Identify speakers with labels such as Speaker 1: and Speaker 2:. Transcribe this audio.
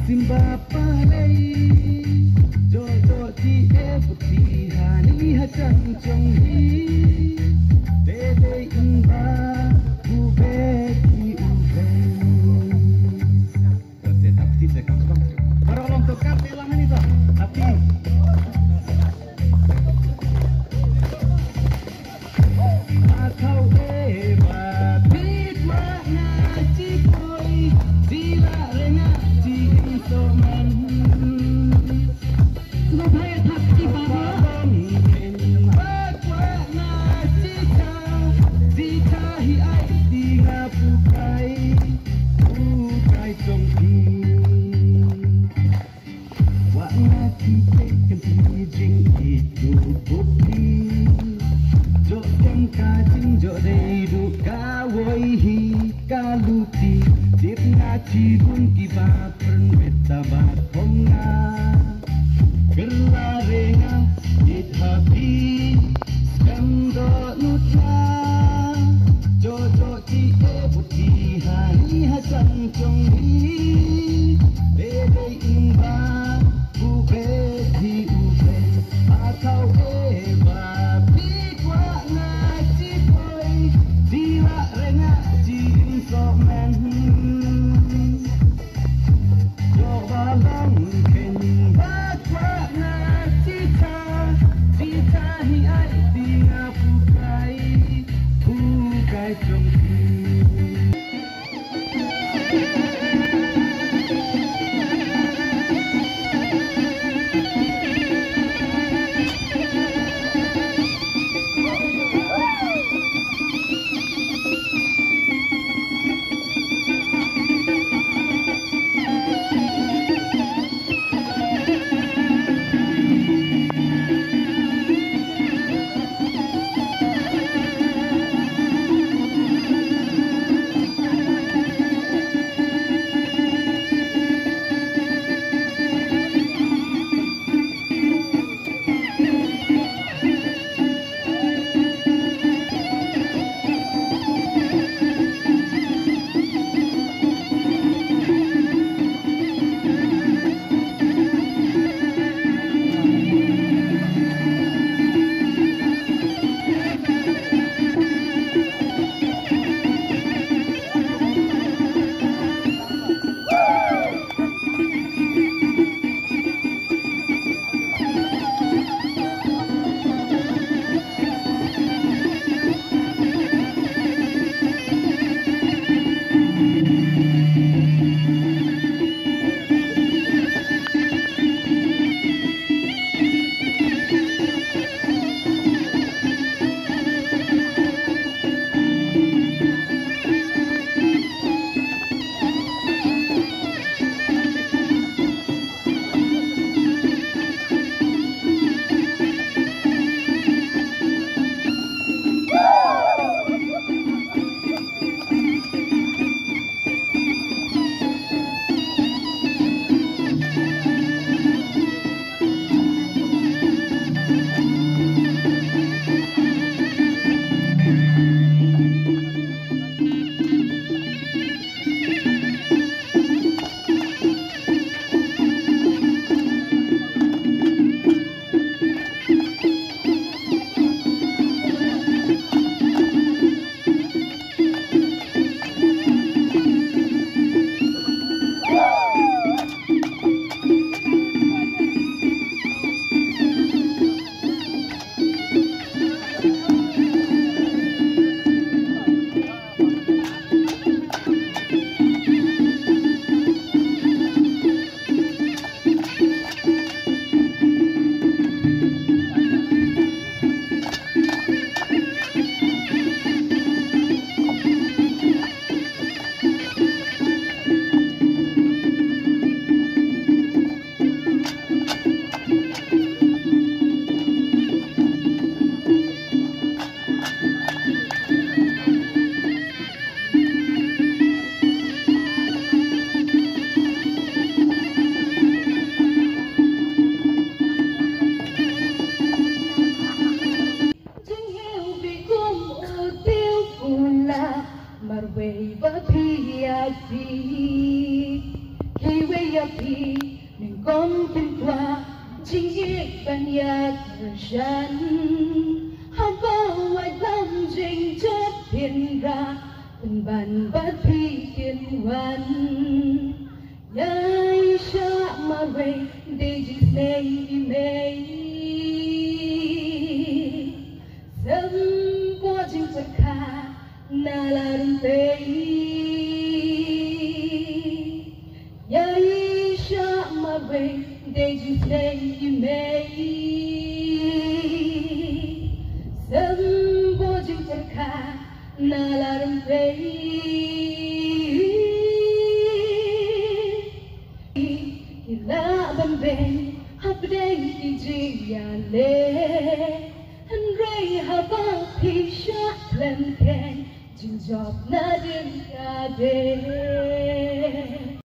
Speaker 1: simba palai jo jo ti e puti hani ha chang chong hi de de in ba bu be ti u be se tapi se kam kam para long tokar telangan itu tapi atau ba bit wa na chi koi sila renga chi so man lo bhai thak ki baba hi ai ti nga pu kai trong thi wa na ti te kan ti jing ti tu bút thi jo tem ka jing jo dei du ka woi hi ka lu ti tip na chi bun ki ba pern beta ba thong na gerla renga it happy skando nutna jo jo ti e puti hani ha chang chong hi be be in ba bu be thi u be a thau e ba pi kwa na chi koi di la renga chi so man jo ba long ken ba kwa na chi ta hi ai di nga pu kai trong thi
Speaker 2: api Nengkom qua Chính ban nhạc rắn Haba ngoài tâm trình chất thiên ra Từng bàn bát thi kiên hoàn Yai sha ma way They just made me Sâm bó trình vật khá Na la rung tây Yai sha ma way They just made me Sâm bó trình vật khá Na la rung tây La ban ben Hapday Ijiyale And Ray Haba Pisha Plan Ken Jinjob na din kade